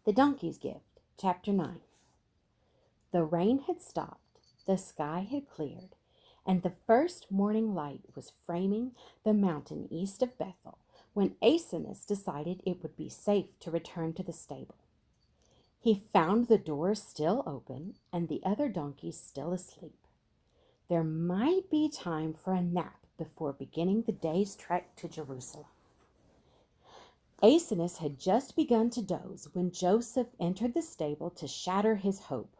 The Donkey's Gift, Chapter 9. The rain had stopped, the sky had cleared, and the first morning light was framing the mountain east of Bethel when Asenus decided it would be safe to return to the stable. He found the door still open and the other donkeys still asleep. There might be time for a nap before beginning the day's trek to Jerusalem. Asenus had just begun to doze when Joseph entered the stable to shatter his hope.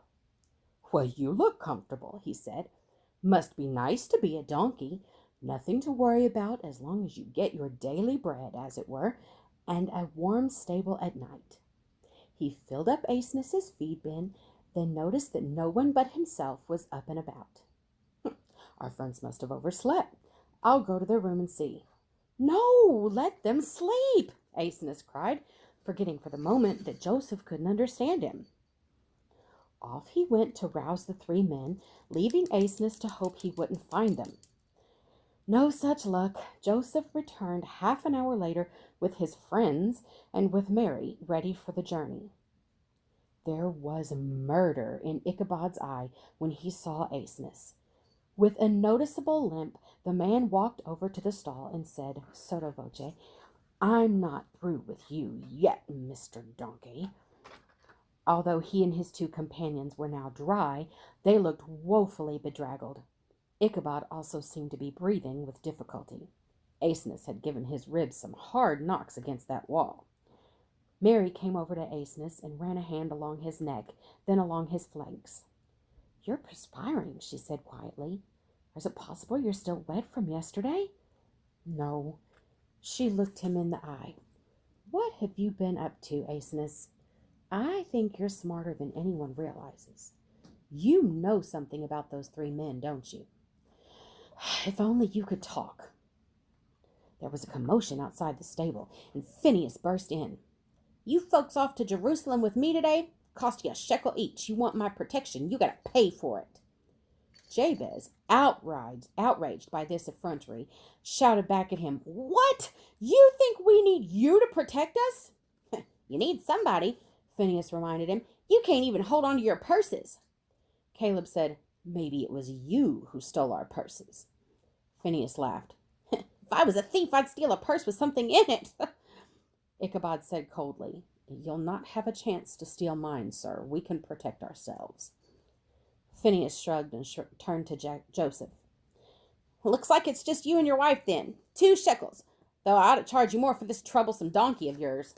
"Well, you look comfortable," he said. "Must be nice to be a donkey. Nothing to worry about as long as you get your daily bread, as it were, and a warm stable at night." He filled up Asenus's feed bin, then noticed that no one but himself was up and about. "Our friends must have overslept. I'll go to their room and see." "No, let them sleep," Asenus cried, forgetting for the moment that Joseph couldn't understand him. Off he went to rouse the three men, leaving Asenus to hope he wouldn't find them. No such luck. Joseph returned half an hour later with his friends and with Mary, ready for the journey. There was murder in Ichabod's eye when he saw Asenus. With a noticeable limp, the man walked over to the stall and said, sotto voce, "I'm not through with you yet, Mr. Donkey." Although he and his two companions were now dry, they looked woefully bedraggled. Ichabod also seemed to be breathing with difficulty. Asenus had given his ribs some hard knocks against that wall. Mary came over to Asenus and ran a hand along his neck, then along his flanks. "You're perspiring," she said quietly. "Is it possible you're still wet from yesterday?" "No." She looked him in the eye. "What have you been up to, Asenus? I think you're smarter than anyone realizes. You know something about those three men, don't you?" "If only you could talk." There was a commotion outside the stable, and Phineas burst in. "You folks off to Jerusalem with me today? Cost you a shekel each. You want my protection. You gotta pay for it." Jabez, outraged by this effrontery, shouted back at him, "What? You think we need you to protect us?" "You need somebody," Phineas reminded him. "You can't even hold on to your purses." Caleb said, "Maybe it was you who stole our purses." Phineas laughed. "If I was a thief, I'd steal a purse with something in it." Ichabod said coldly, "You'll not have a chance to steal mine, sir. We can protect ourselves." Phineas shrugged and turned to Joseph. "Looks like it's just you and your wife, then. 2 shekels, though I ought to charge you more for this troublesome donkey of yours."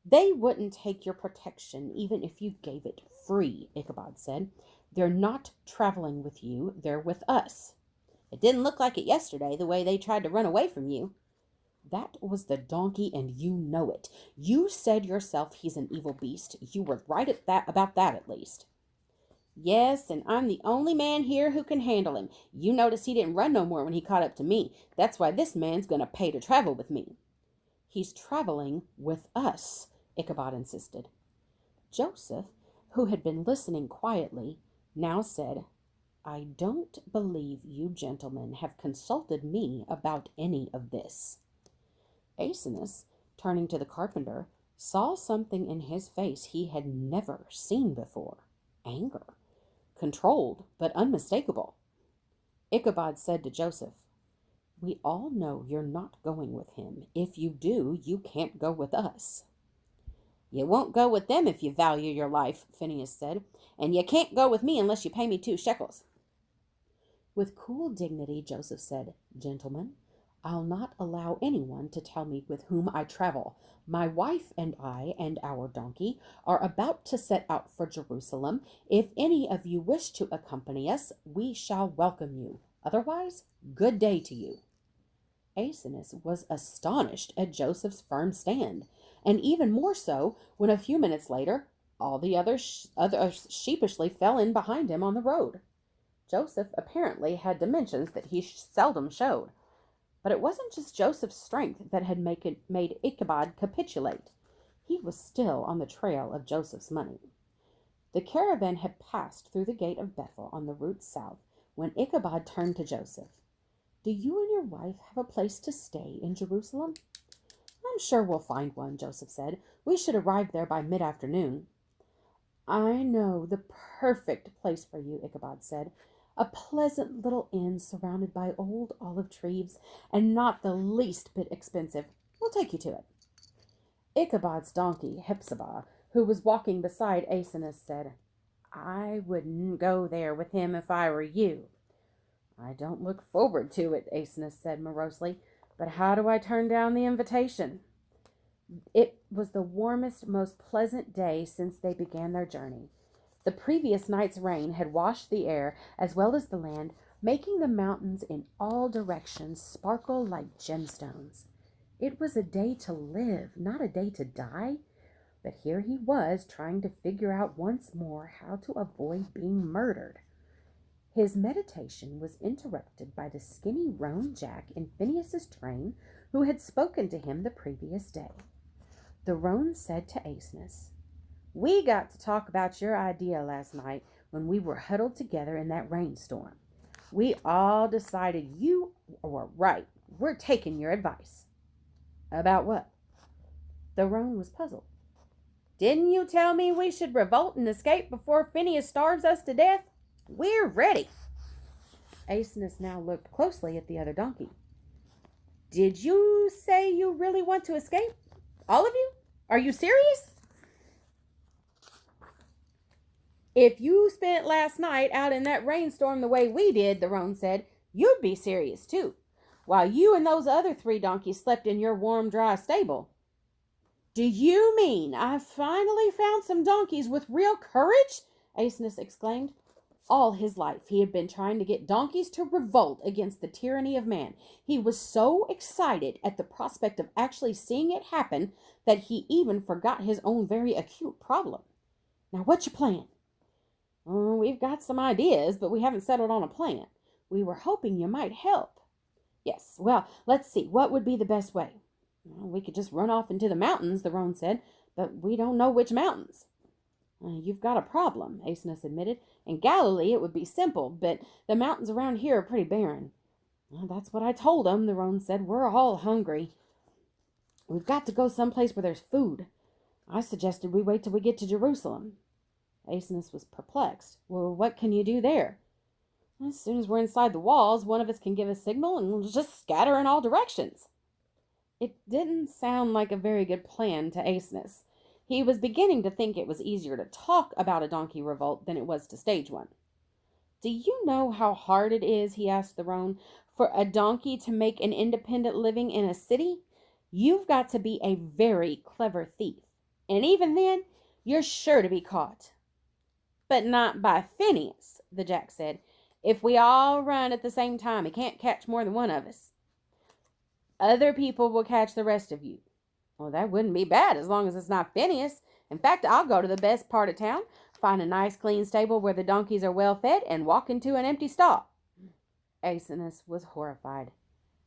"They wouldn't take your protection even if you gave it free," Ichabod said. "They're not traveling with you. They're with us." "It didn't look like it yesterday, the way they tried to run away from you." "That was the donkey, and you know it. You said yourself he's an evil beast. You were right about that, at least." "Yes, and I'm the only man here who can handle him. You notice he didn't run no more when he caught up to me. That's why this man's going to pay to travel with me." "He's traveling with us," Ichabod insisted. Joseph, who had been listening quietly, now said, "I don't believe you gentlemen have consulted me about any of this." Asenus, turning to the carpenter, saw something in his face he had never seen before. Anger. Controlled, but unmistakable. Ichabod said to Joseph, "We all know you're not going with him. If you do, you can't go with us." "You won't go with them if you value your life," Phineas said, "and you can't go with me unless you pay me 2 shekels." With cool dignity, Joseph said, "Gentlemen, I'll not allow anyone to tell me with whom I travel. My wife and I and our donkey are about to set out for Jerusalem. If any of you wish to accompany us, we shall welcome you. Otherwise, good day to you." Asenus was astonished at Joseph's firm stand, and even more so when a few minutes later all the others sheepishly fell in behind him on the road. Joseph apparently had dimensions that he seldom showed. But it wasn't just Joseph's strength that had made Ichabod capitulate. He was still on the trail of Joseph's money. The caravan had passed through the gate of Bethel on the route south when Ichabod turned to Joseph. "Do you and your wife have a place to stay in Jerusalem?" I'm sure we'll find one, Joseph said. We should arrive there by mid-afternoon. I know the perfect place for you, Ichabod said. A pleasant little inn surrounded by old olive trees and not the least bit expensive. We'll take you to it. Ichabod's donkey, Hepzibah, who was walking beside Aseneth, said, I wouldn't go there with him if I were you. I don't look forward to it, Aseneth said morosely, but how do I turn down the invitation? It was the warmest, most pleasant day since they began their journey. The previous night's rain had washed the air as well as the land, making the mountains in all directions sparkle like gemstones. It was a day to live, not a day to die. But here he was trying to figure out once more how to avoid being murdered. His meditation was interrupted by the skinny roan Jack in Phineas's train, who had spoken to him the previous day. The roan said to Aseneth, We got to talk about your idea last night when we were huddled together in that rainstorm. We all decided you were right. We're taking your advice. About what? The roan was puzzled. Didn't you tell me we should revolt and escape before Phineas starves us to death? We're ready. Aseneth now looked closely at the other donkey. Did you say you really want to escape? All of you? Are you serious? If you spent last night out in that rainstorm the way we did, the roan said, you'd be serious too, while you and those other 3 donkeys slept in your warm, dry stable. Do you mean I've finally found some donkeys with real courage? Aseneth exclaimed. All his life he had been trying to get donkeys to revolt against the tyranny of man. He was so excited at the prospect of actually seeing it happen that he even forgot his own very acute problem. Now, what's your plan? We've got some ideas, but we haven't settled on a plan. We were hoping you might help. Yes, well, let's see. What would be the best way? Well, we could just run off into the mountains, the roan said, but we don't know which mountains. You've got a problem, Aseneth admitted. In Galilee, it would be simple, but the mountains around here are pretty barren. Well, that's what I told them, the roan said. We're all hungry. We've got to go someplace where there's food. I suggested we wait till we get to Jerusalem. Aseneth was perplexed. Well, what can you do there? As soon as we're inside the walls, one of us can give a signal and we'll just scatter in all directions. It didn't sound like a very good plan to Aseneth. He was beginning to think it was easier to talk about a donkey revolt than it was to stage one. Do you know how hard it is, he asked the roan, for a donkey to make an independent living in a city? You've got to be a very clever thief. And even then, you're sure to be caught. But not by Phineas, the Jack said. If we all run at the same time, he can't catch more than one of us. Other people will catch the rest of you. Well, that wouldn't be bad as long as it's not Phineas. In fact, I'll go to the best part of town, find a nice clean stable where the donkeys are well fed, and walk into an empty stall. Aseneth was horrified.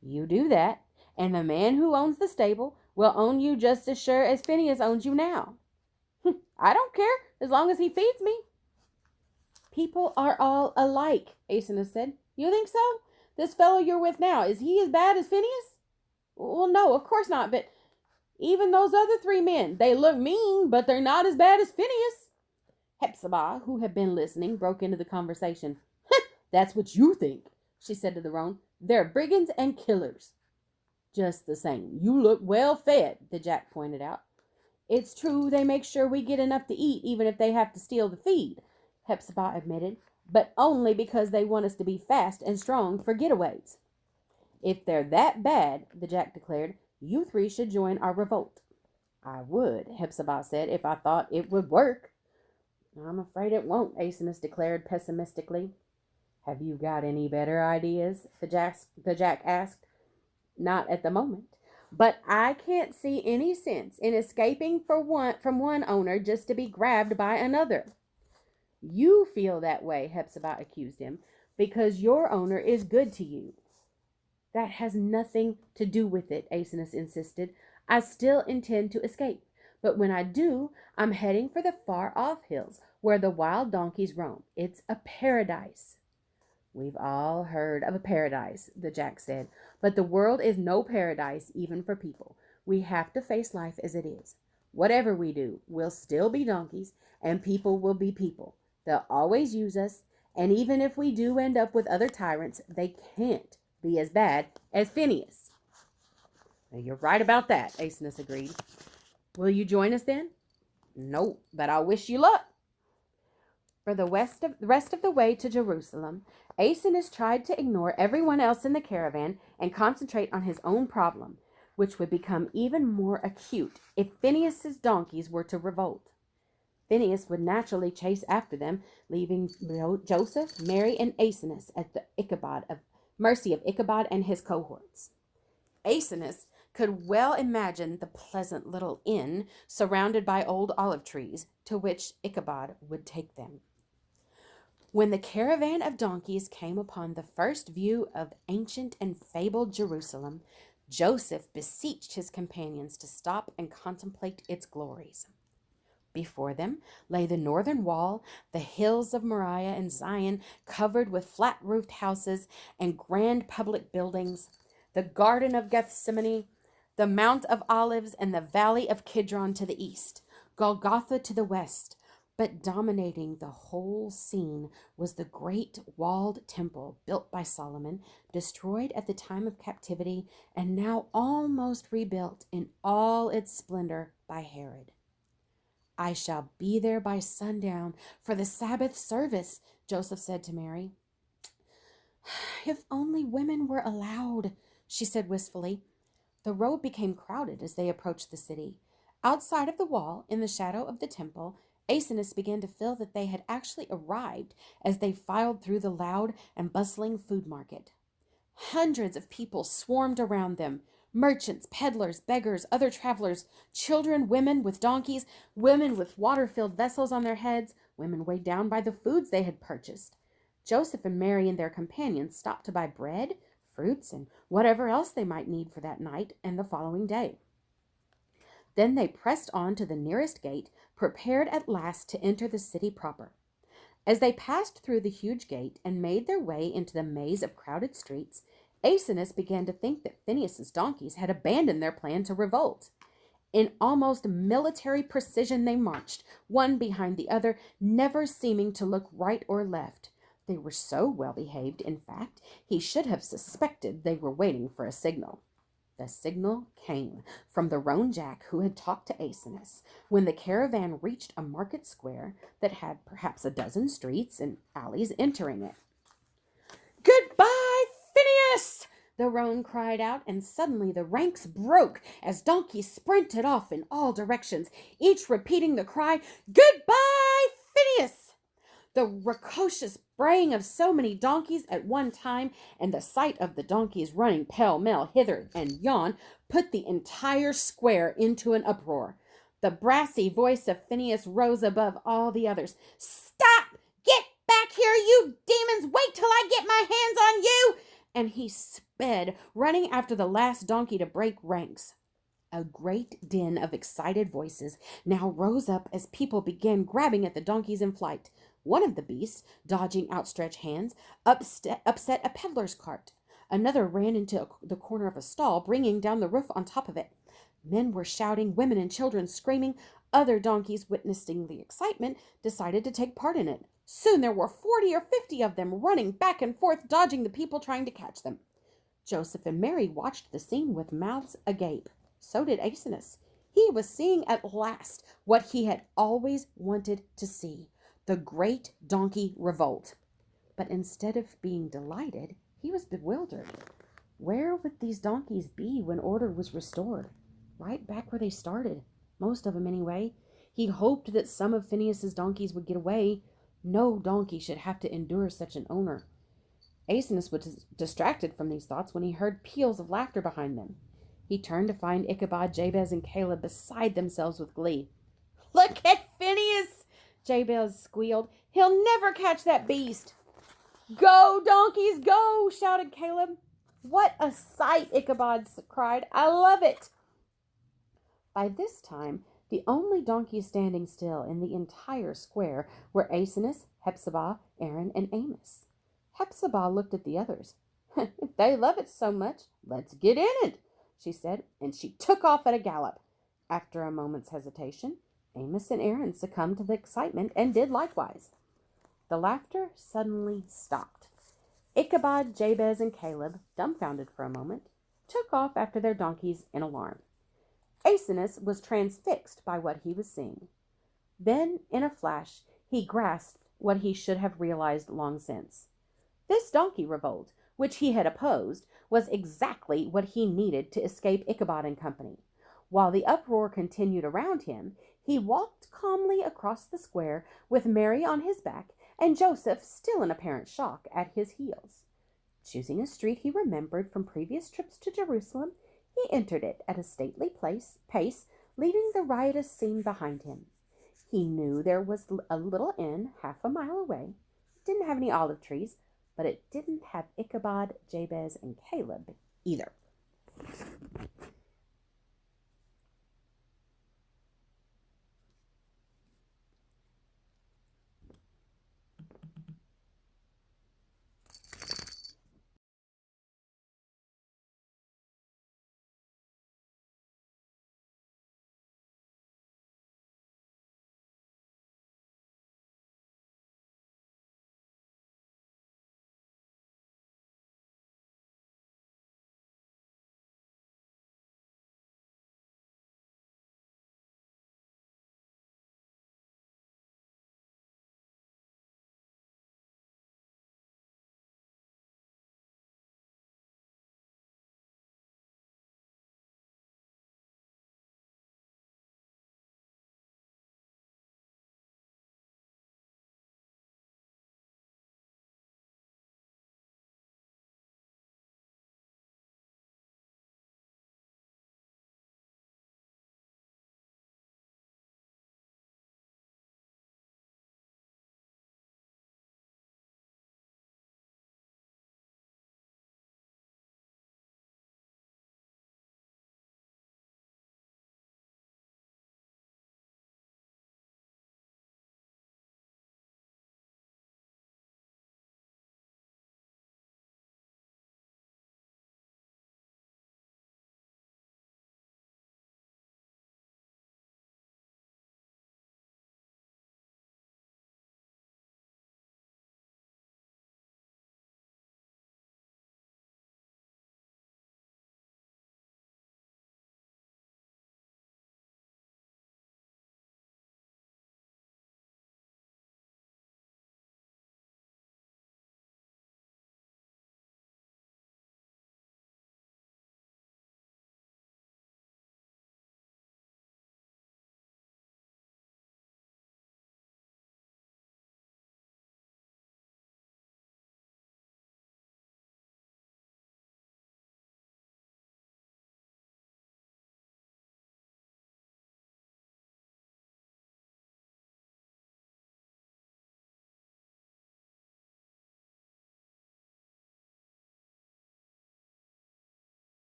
You do that, and the man who owns the stable will own you just as sure as Phineas owns you now. I don't care, as long as he feeds me. People are all alike, Aseneth said. You think so? This fellow you're with now, is he as bad as Phineas? Well, no, of course not, but even those other 3 men, they look mean, but they're not as bad as Phineas. Hepzibah, who had been listening, broke into the conversation. That's what you think, she said to the roan. They're brigands and killers. Just the same, you look well fed, the Jack pointed out. It's true they make sure we get enough to eat, even if they have to steal the feed, Hepzibah admitted, but only because they want us to be fast and strong for getaways. If they're that bad, the Jack declared, you 3 should join our revolt. I would, Hepzibah said, if I thought it would work. I'm afraid it won't, Aseneth declared pessimistically. Have you got any better ideas? The Jack asked. Not at the moment. But I can't see any sense in escaping from one owner just to be grabbed by another. You feel that way, Hepzibah accused him, because your owner is good to you. That has nothing to do with it, Aseneth insisted. I still intend to escape, but when I do, I'm heading for the far-off hills where the wild donkeys roam. It's a paradise. We've all heard of a paradise, the Jack said, but the world is no paradise even for people. We have to face life as it is. Whatever we do, we'll still be donkeys, and people will be people. They'll always use us, and even if we do end up with other tyrants, they can't be as bad as Phineas. Now, you're right about that, Aeneas agreed. Will you join us then? No, but I wish you luck. For the rest of the way to Jerusalem, Aeneas tried to ignore everyone else in the caravan and concentrate on his own problem, which would become even more acute if Phineas's donkeys were to revolt. Phineas would naturally chase after them, leaving Joseph, Mary, and Aeneas at the mercy of Ichabod and his cohorts. Aeneas could well imagine the pleasant little inn surrounded by old olive trees to which Ichabod would take them. When the caravan of donkeys came upon the first view of ancient and fabled Jerusalem, Joseph beseeched his companions to stop and contemplate its glories. Before them lay the northern wall, the hills of Moriah and Zion covered with flat-roofed houses and grand public buildings, the Garden of Gethsemane, the Mount of Olives, and the Valley of Kidron to the east, Golgotha to the west. But dominating the whole scene was the great walled temple built by Solomon, destroyed at the time of captivity, and now almost rebuilt in all its splendor by Herod. I shall be there by sundown for the Sabbath service, Joseph said to Mary. If only women were allowed, she said wistfully. The road became crowded as they approached the city. Outside of the wall, in the shadow of the temple, Aeneas began to feel that they had actually arrived as they filed through the loud and bustling food market. Hundreds of people swarmed around them. Merchants, peddlers, beggars, other travelers, children, women with donkeys, women with water-filled vessels on their heads, women weighed down by the foods they had purchased. Joseph and Mary and their companions stopped to buy bread, fruits, and whatever else they might need for that night and the following day. Then they pressed on to the nearest gate, prepared at last to enter the city proper. As they passed through the huge gate and made their way into the maze of crowded streets, Aeneas began to think that Phineas's donkeys had abandoned their plan to revolt. In almost military precision they marched, one behind the other, never seeming to look right or left. They were so well behaved, in fact, he should have suspected they were waiting for a signal. The signal came from the roan jack who had talked to Aeneas when the caravan reached a market square that had perhaps a dozen streets and alleys entering it. Goodbye, Phineas! The roan cried out, and suddenly the ranks broke as donkeys sprinted off in all directions, each repeating the cry, Goodbye, Phineas! The precocious braying of so many donkeys at one time and the sight of the donkeys running pell-mell hither and yon put the entire square into an uproar. The brassy voice of Phineas rose above all the others. Stop! Get back here, you demons! Wait till I get my hands on you! And he sped, running after the last donkey to break ranks. A great din of excited voices now rose up as people began grabbing at the donkeys in flight. One of the beasts, dodging outstretched hands, upset a peddler's cart. Another ran into the corner of a stall, bringing down the roof on top of it. Men were shouting, women and children screaming. Other donkeys, witnessing the excitement, decided to take part in it. Soon there were 40 or 50 of them running back and forth, dodging the people trying to catch them. Joseph and Mary watched the scene with mouths agape. So did Aeneas. He was seeing at last what he had always wanted to see. The great donkey revolt. But instead of being delighted, he was bewildered. Where would these donkeys be when order was restored? Right back where they started. Most of them anyway. He hoped that some of Phineas's donkeys would get away. No donkey should have to endure such an owner. Aeneas was distracted from these thoughts when he heard peals of laughter behind them. He turned to find Ichabod, Jabez, and Caleb beside themselves with glee. Look at Phineas! Jabez squealed. He'll never catch that beast. Go, donkeys, go, shouted Caleb. What a sight, Ichabod cried. I love it. By this time, the only donkeys standing still in the entire square were Aeneas, Hephzibah, Aaron, and Amos. Hephzibah looked at the others. If they love it so much, let's get in it. she said, and she took off at a gallop. After a moment's hesitation, Amos and Aaron succumbed to the excitement and did likewise. The laughter suddenly stopped. Ichabod, Jabez, and Caleb, dumbfounded for a moment, took off after their donkeys in alarm. Aeneas was transfixed by what he was seeing. Then, in a flash, he grasped what he should have realized long since. This donkey revolt, which he had opposed, was exactly what he needed to escape Ichabod and company. While the uproar continued around him, he walked calmly across the square with Mary on his back and Joseph, still in apparent shock, at his heels. Choosing a street he remembered from previous trips to Jerusalem, he entered it at a stately pace, leaving the riotous scene behind him. He knew there was a little inn half a mile away. It didn't have any olive trees, but it didn't have Ichabod, Jabez, and Caleb either.